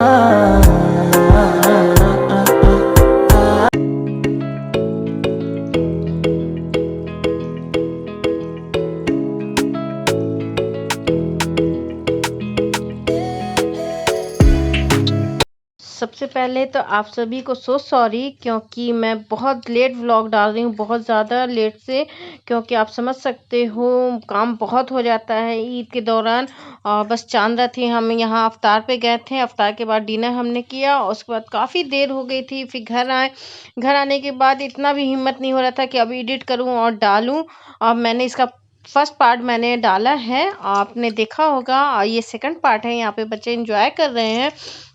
सबसे पहले तो आप सभी को सो सॉरी, क्योंकि मैं बहुत लेट व्लॉग डाल रही हूँ, बहुत ज़्यादा लेट से, क्योंकि आप समझ सकते हो काम बहुत हो जाता है ईद के दौरान। और बस चांद रात थी, हम यहाँ अफ्तार पे गए थे, अफ्तार के बाद डिनर हमने किया और उसके बाद काफ़ी देर हो गई थी। फिर घर आए, घर आने के बाद इतना भी हिम्मत नहीं हो रहा था कि अब एडिट करूँ और डालूँ। और मैंने इसका फर्स्ट पार्ट मैंने डाला है, आपने देखा होगा, और ये सेकंड पार्ट है। यहाँ पे बच्चे एंजॉय कर रहे हैं,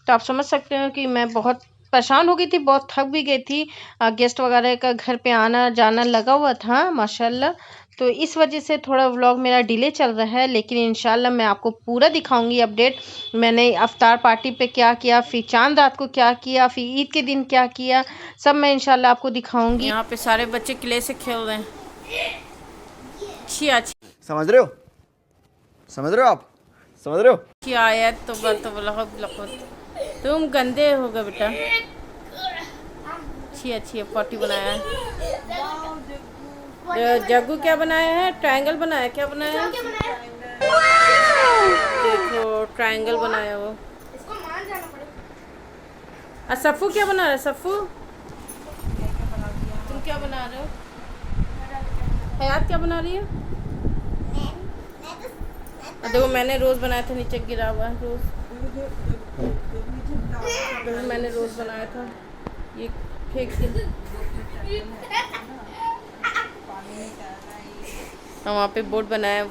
तो आप समझ सकते हो कि मैं बहुत परेशान हो गई थी, बहुत थक भी गई थी। गेस्ट वगैरह का घर पे आना जाना लगा हुआ था माशाल्लाह, तो इस वजह से थोड़ा व्लॉग मेरा डिले चल रहा है, लेकिन इंशाल्लाह मैं आपको पूरा दिखाऊंगी अपडेट। मैंने अफ्तार पार्टी पे क्या किया, फिर चांद रात को क्या किया, फिर ईद के दिन क्या किया, सब मैं इंशाल्लाह आपको दिखाऊंगी। यहाँ पे सारे बच्चे क्ले से खेल रहे हैं। अच्छी अच्छी समझ रहे हो? समझ रहे हो आप? समझ रहे हो? आयत तो तुम गंदे हो गए बेटा। अच्छी अच्छी है, पॉटी बनाया है। जग्गू क्या बनाया है? ट्रायंगल बनाया, क्या बनाया है? देखो ट्रायंगल बनाया वो। सफ़ू क्या बना रहा है? सफ़ू तुम क्या बना रहे हो? हयात क्या बना रही है? देखो मैंने रोज़ बनाया था, नीचे गिरा हुआ है रोज़। मैंने रोज़ बनाया था, ये फेंक दिया। वहाँ पे बोर्ड बनाया।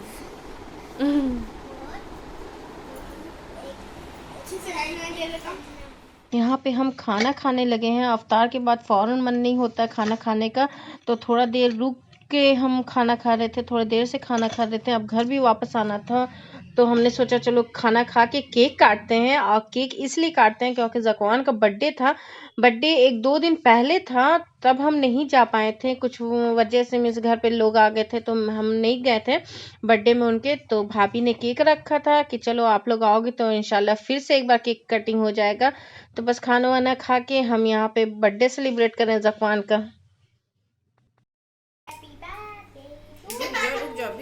यहाँ पे हम खाना खाने लगे हैं। अफ्तार के बाद फ़ौरन मन नहीं होता खाना खाने का, तो थोड़ा देर रुक के हम खाना खा रहे थे, थोड़ी देर से खाना खा रहे थे। अब घर भी वापस आना था, तो हमने सोचा चलो खाना खा के केक काटते हैं। और केक इसलिए काटते हैं क्योंकि ज़कवान का बर्थडे था। बर्थडे 1-2 दिन पहले था, तब हम नहीं जा पाए थे, कुछ वजह से मेरे घर पे लोग आ गए थे, तो हम नहीं गए थे बर्थडे में उनके। तो भाभी ने केक रखा था कि चलो आप लोग आओगे तो इंशाल्लाह फिर से एक बार केक कटिंग हो जाएगा। तो बस खाना वाना खा के हम यहाँ पे बर्थडे सेलिब्रेट कर रहे हैं ज़कवान का।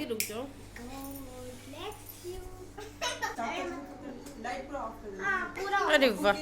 रुक जाओ। अरे वाह,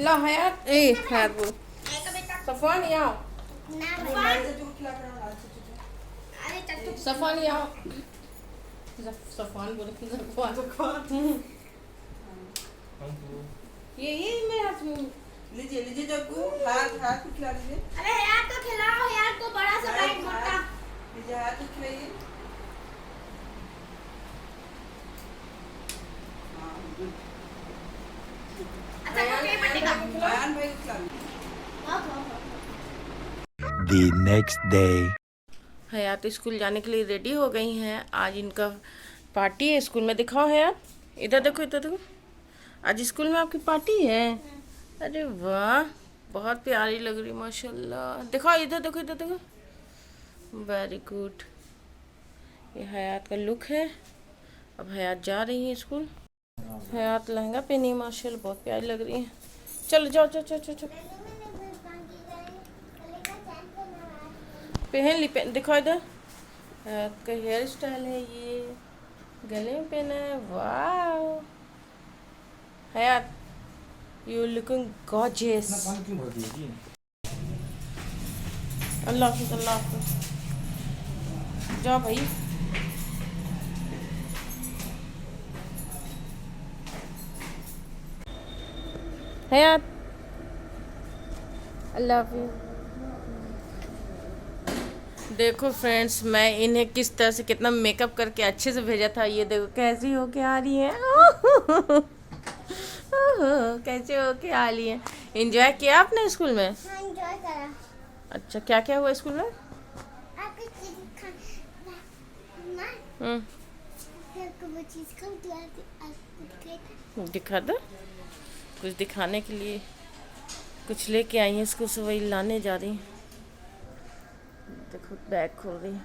ला हयात, हयात बोल, सफ़वान आओ, सफ़वान आओ, सफ़वान बोले ये मेरे हाथ में। लीजिए लीजिए जग्गू, हाथ हाथ को खिला लीजिए। अरे यार तो खिलाओ यार को, बड़ा सा बाइट मोटा। लीजिए हाथ को खिलाइए। अच्छा कोई बनेगा। आयन भाई को खिला लीजिए। The next day. Hayat school जाने के लिए रेडी हो गई हैं। आज इनका पार्टी है स्कूल में। दिखाओ हयात, इधर देखो, इधर देखो। आज स्कूल में आपकी पार्टी है। अरे वाह, बहुत प्यारी लग रही माशाल्लाह। देखो इधर देखो, इधर देखो, वेरी गुड। ये हयात का लुक है। अब हयात जा रही है स्कूल। हयात लहंगा पहनी माशाल्लाह, बहुत प्यारी लग रही है। चलो जाओ जाओ जाओ जाओ, जाओ। पहन ली, पहन दिखाओ इधर। हयात का हेयर स्टाइल है ये, गले में पहना है। वाह हयात, यू लुकिंग गॉर्जियस। अल्लाह हाफिज़, अल्लाह हाफिज़। जाओ भाई। हयात, अल्लाह हाफिज़। देखो फ्रेंड्स, मैं इन्हें किस तरह से कितना मेकअप करके अच्छे से भेजा था। ये देखो कैसी हो के आ रही है। कैसे हो के आ रही है। एंजॉय किया आपने स्कूल में? हाँ, एंजॉय करा। अच्छा, क्या क्या हुआ स्कूल में? आपको चीज खाना आपको वो चीज कम दिखा दो। कुछ दिखाने के लिए कुछ लेके आई हैं इसको, से वही लाने जा रही हैं। देखो बैग खोल रही है।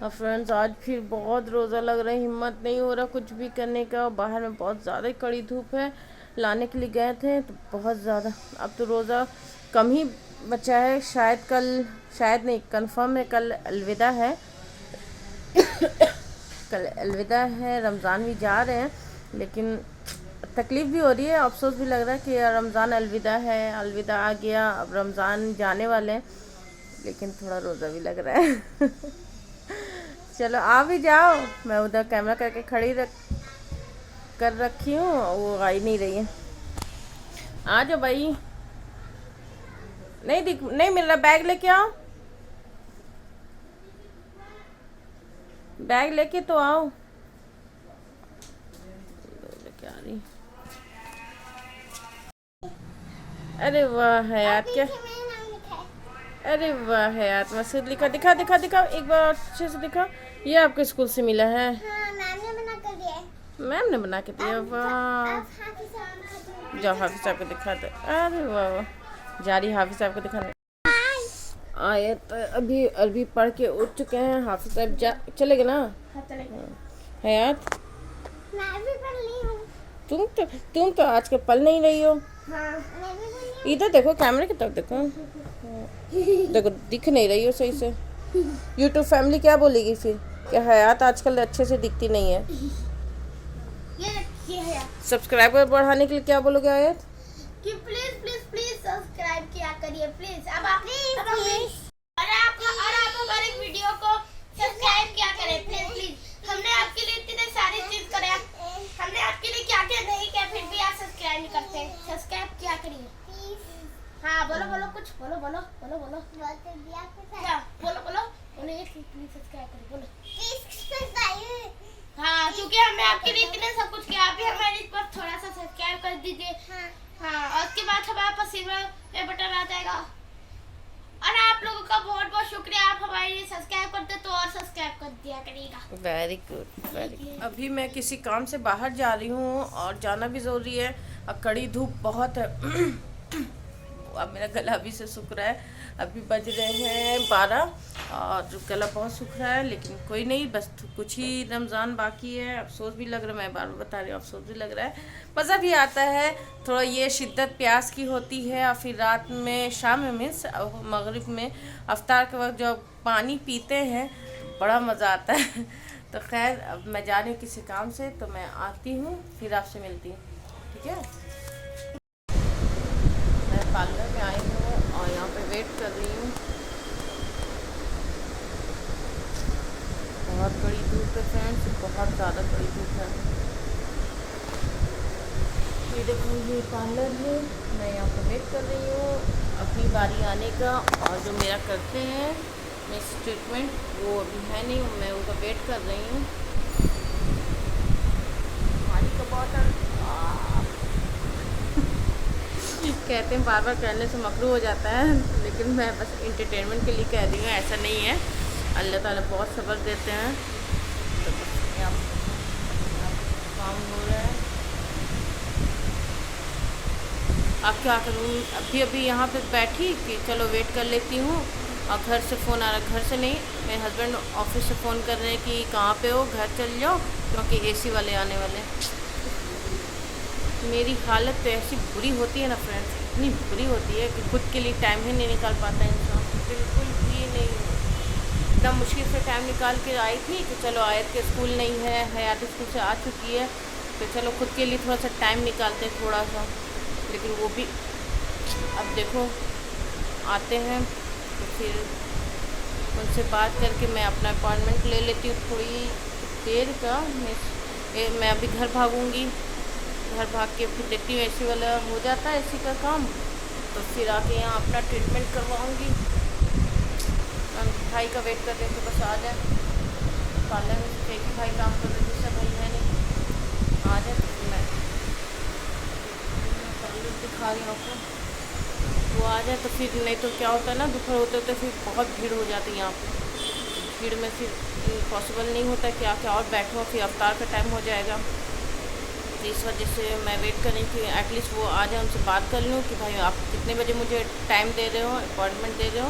और फ्रेंड्स, आज फिर बहुत रोज़ा लग रहा है, हिम्मत नहीं हो रहा कुछ भी करने का। बाहर में बहुत ज़्यादा कड़ी धूप है। लाने के लिए गए थे तो बहुत ज़्यादा, अब तो रोज़ा कम ही बचा है। शायद कल, शायद नहीं, कंफर्म है कल अलविदा है। कल अलविदा है, रमज़ान भी जा रहे हैं, लेकिन तकलीफ़ भी हो रही है, अफसोस भी लग रहा है कि रमज़ान अलविदा है, अलविदा आ गया, अब रमज़ान जाने वाले हैं, लेकिन थोड़ा रोज़ा भी लग रहा है। चलो आ भी जाओ। मैं उधर कैमरा करके खड़ी कर रखी हूँ, वो आ ही नहीं रही है। आ जाओ भाई। नहीं मिल रहा, बैग लेके आओ, बैग लेके तो आओ। लेके आ रही। अरे वाह हयात, क्या, अरे वाह हयात, मसूद लिखा, दिखा दिखा दिखा एक बार अच्छे से दिखा। ये आपके स्कूल से मिला है? हाँ, मैम ने बना कर दिया है। मैम ने बना के दिया? वाह, जाओ हाफिज साहब को दिखा दो। अरे वाह वाह, जा रही हाफिज साहब को दिखाने। आए तो अभी अरबी पढ़ के उठ चुके हैं। हाफिज साहब जा चलेगा ना? हाँ, चलेगा। हयात, मैं भी पढ़ ली हूँ। तुम तो आजकल पढ़ नहीं रही हो। हाँ, मैं भी पढ़ ली। इधर देखो, कैमरे की तरफ देखो। देखो दिख नहीं रही हो सही से। यूट्यूब फैमिली क्या बोलेगी फिर, कि हयात आजकल अच्छे से दिखती नहीं है। ये है सब्सक्राइबर बढ़ाने के लिए क्या बोलोगे हयात? कि प्लीज प्लीज प्लीज सब्सक्राइब किया करिए प्लीज। अब आप हमारे वीडियो को सब्सक्राइब किया करें प्लीज प्लीज। हमने आपके लिए इतने सारी चीज करे, हमने आपके लिए क्या क्या नहीं किया, फिर भी आप सब्सक्राइब नहीं करते। सब्सक्राइब किया करिए। हाँ बोलो बोलो, कुछ बोलो बोलो बोलो बोलो क्या बोलो बोलो बोलो, ये प्लीज सब्सक्राइब करिए, बोलो प्लीज। हाँ, क्योंकि हमने आपके लिए इतने सब कुछ किया, आप भी हमारे इस पर थोड़ा सा सब्सक्राइब कर दीजिए। हाँ, और उसके बाद हमारे पास सिल्वर पे बटन आ जाएगा। और आप लोगों का बहुत बहुत शुक्रिया, आप हमारे लिए सब्सक्राइब करते तो और सब्सक्राइब कर दिया करिएगा। Very good, very good. अभी मैं किसी काम से बाहर जा रही हूँ और जाना भी ज़रूरी है। अब कड़ी धूप बहुत है। अब मेरा गला भी से सूख रहा है। अभी बज रहे हैं 12 और गला बहुत सूख रहा है, लेकिन कोई नहीं, बस कुछ ही रमज़ान बाकी है। अफसोस भी लग रहा है, मैं बार बार बता रही हूँ, अफसोस भी लग रहा है, मज़ा भी आता है थोड़ा। ये शिद्दत प्यास की होती है। और फिर रात में, शाम में मीन्स मगरिब में अफ्तार के वक्त जब पानी पीते हैं तो बड़ा मज़ा आता है। तो खैर, अब मैं जा रही हूँ किसी काम से, तो मैं आती हूँ फिर आपसे मिलती हूँ, ठीक है? मैं पार्लर में आई हूँ और यहाँ पे वेट कर रही हूँ। बहुत बड़ी धूप है फ्रेंड्स, बहुत ज़्यादा बड़ी धूप है। ये देखो, ये पार्लर है, मैं यहाँ पे वेट कर रही हूँ अपनी बारी आने का। और जो मेरा करते हैं मिस ट्रीटमेंट, वो अभी है नहीं, मैं उनका वेट कर रही हूँ। पानी का बॉटल कहते हैं बार बार करने से मकरू हो जाता है, लेकिन मैं बस इंटरटेनमेंट के लिए कह रही हूँ, ऐसा नहीं है। अल्लाह ताला बहुत सब्र देते हैं। तो बस यहाँ काम हो रहा है। अब क्या करूँ, अभी यहाँ पे बैठी कि चलो वेट कर लेती हूँ। और घर से फ़ोन आ रहा, घर से नहीं, मेरे हस्बैंड ऑफिस से फ़ोन कर रहे हैं कि कहाँ पे हो, घर चल जाओ क्योंकि एसी वाले आने वाले हैं। मेरी हालत तो ऐसी बुरी होती है ना फ्रेंड्स, इतनी बुरी होती है कि खुद के लिए टाइम ही नहीं निकाल पाता इंसान, बिल्कुल भी नहीं। इतना मुश्किल से टाइम निकाल के आई थी कि चलो आयत के स्कूल नहीं है, हयात स्कूल से आ चुकी है, तो चलो खुद के लिए थोड़ा सा टाइम निकालते हैं थोड़ा सा। लेकिन वो भी अब देखो आते हैं तो फिर उनसे बात करके मैं अपना अपॉइंटमेंट ले लेती हूँ थोड़ी देर का। मैं अभी घर भागूँगी, घर भाग के फिर देखती हूँ एसी वाला हो जाता है एसी का काम, तो फिर आके यहाँ अपना ट्रीटमेंट करवाऊँगी। भाई का वेट कर रहे थे, बस आ जाए। पार्लर में से एक ही भाई काम कर रहे, दूसरा भाई है नहीं, आ जाए तो फिर मैं पार्लर दिखा रही हूँ आपको, वो आ जाए तो फिर नहीं तो क्या होता है ना, दोपहर होते होते फिर बहुत भीड़ हो जाती है यहाँ पे। भीड़ में फिर पॉसिबल नहीं होता कि आके और बैठो, फिर अवतार का टाइम हो जाएगा। तो इस वजह से मैं वेट कर रही थी एटलीस्ट वो आ जाए, उनसे बात कर लूँ कि भाई आप कितने बजे मुझे टाइम दे रहे हो, अपॉइंटमेंट दे रहे हो।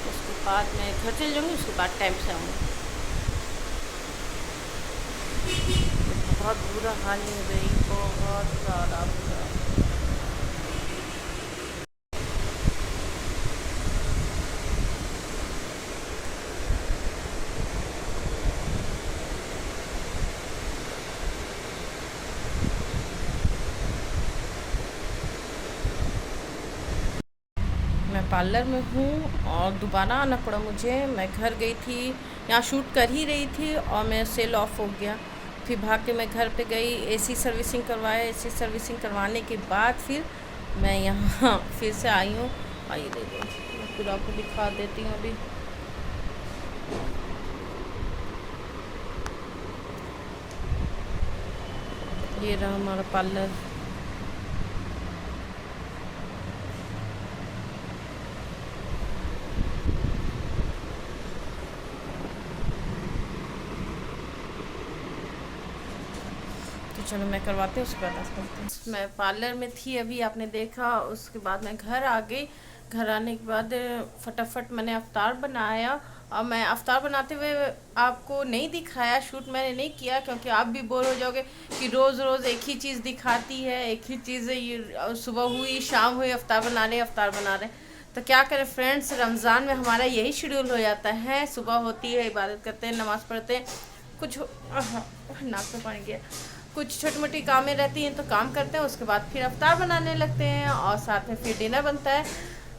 उसके बाद मैं घर चल जाऊँगी, उसके बाद टाइम से आऊँगी। बहुत बुरा हाल हो गई, बहुत ज़्यादा बुरा। मैं पार्लर में हूँ और दोबारा आना पड़ा मुझे। मैं घर गई थी, यहाँ शूट कर ही रही थी और मेरा सेल ऑफ हो गया। फिर भाग के मैं घर पे गई, एसी सर्विसिंग करवाया। एसी सर्विसिंग करवाने के बाद फिर मैं यहाँ फिर से आई हूँ। आइए दे दो, मैं पूरा आपको दिखा देती हूँ अभी। ये रहा हमारा पार्लर। चलो मैं करवाती हूँ, उसके बाद आप करते हैं। मैं पार्लर में थी अभी, आपने देखा। उसके बाद मैं घर आ गई। घर आने के बाद फटाफट मैंने अफ्तार बनाया। और मैं अफ्तार बनाते हुए आपको नहीं दिखाया, शूट मैंने नहीं किया, क्योंकि आप भी बोर हो जाओगे कि रोज़ रोज़ एक ही चीज़ दिखाती है, एक ही चीज़। ये सुबह हुई शाम हुई अफ्तार बना रहे अफ्तार बना रहे। तो क्या करें फ्रेंड्स, रमज़ान में हमारा यही शेड्यूल हो जाता है। सुबह होती है, इबादत करते हैं, नमाज़ पढ़ते हैं, कुछ नाक में पानी गया, कुछ छोटी मोटी कामें रहती हैं तो काम करते हैं। उसके बाद फिर अफ्तार बनाने लगते हैं और साथ में फिर डिनर बनता है।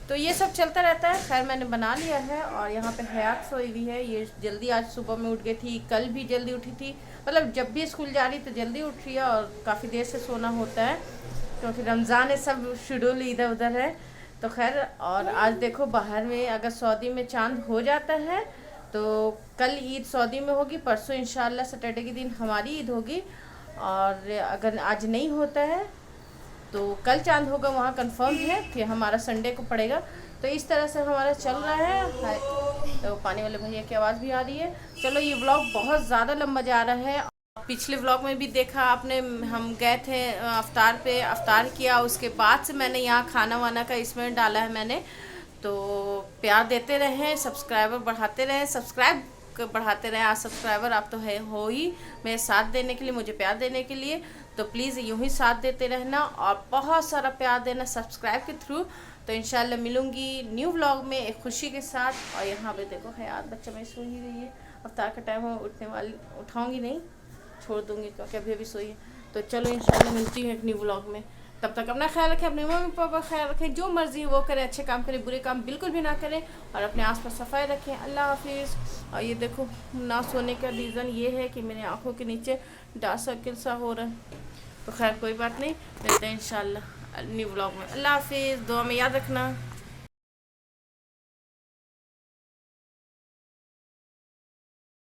तो ये सब चलता रहता है। खैर मैंने बना लिया है। और यहाँ पे हयात सोई हुई है। ये जल्दी आज सुबह में उठ गई थी, कल भी जल्दी उठी थी। मतलब जब भी स्कूल जा रही तो जल्दी उठ रही है और काफ़ी देर से सोना होता है क्योंकि रमज़ान है, सब शेड्यूल इधर उधर है। तो खैर, और आज देखो बाहर में अगर सऊदी में चांद हो जाता है तो कल ईद सऊदी में होगी, परसों इंशाल्लाह सैटरडे के दिन हमारी ईद होगी। और अगर आज नहीं होता है तो कल चांद होगा, वहाँ कंफर्म है, फिर हमारा संडे को पड़ेगा। तो इस तरह से हमारा चल रहा है। तो पानी वाले भैया की आवाज़ भी आ रही है। चलो, ये व्लॉग बहुत ज़्यादा लंबा जा रहा है। पिछले व्लॉग में भी देखा आपने, हम गए थे अफ्तार पे, अफ्तार किया। उसके बाद से मैंने यहाँ खाना वाना का इसमें डाला है मैंने। तो प्यार देते रहें, सब्सक्राइबर बढ़ाते रहें, सब्सक्राइब बढ़ाते रहें। आज सब्सक्राइबर आप तो है हो ही मेरे साथ देने के लिए, मुझे प्यार देने के लिए। तो प्लीज़ यूँ ही साथ देते रहना और बहुत सारा प्यार देना सब्सक्राइब के थ्रू। तो इंशाल्लाह मिलूँगी न्यू व्लॉग में एक खुशी के साथ। और यहाँ पे देखो हयात बच्चा मेरी सो ही रही है। अफ्तार का टाइम हो, उठने वाली, उठाऊँगी नहीं, छोड़ दूँगी क्योंकि अभी अभी सोई है। तो चलो इंशाल्लाह मिलती हूँ एक न्यू व्लॉग में। तब तक अपना ख्याल रखें, अपने मम्मी पापा का ख्याल रखें, जो मर्ज़ी वो करें, अच्छे काम करें, बुरे काम बिल्कुल भी ना करें और अपने आसपास सफाई रखें। अल्लाह हाफिज़। और ये देखो ना सोने का रीज़न ये है कि मेरे आँखों के नीचे डार्क सर्किल सा हो रहा है। तो खैर कोई बात नहीं, मिलते हैं इंशाल्लाह न्यू व्लॉग में। अल्लाह हाफिज़, दुआ में याद रखना।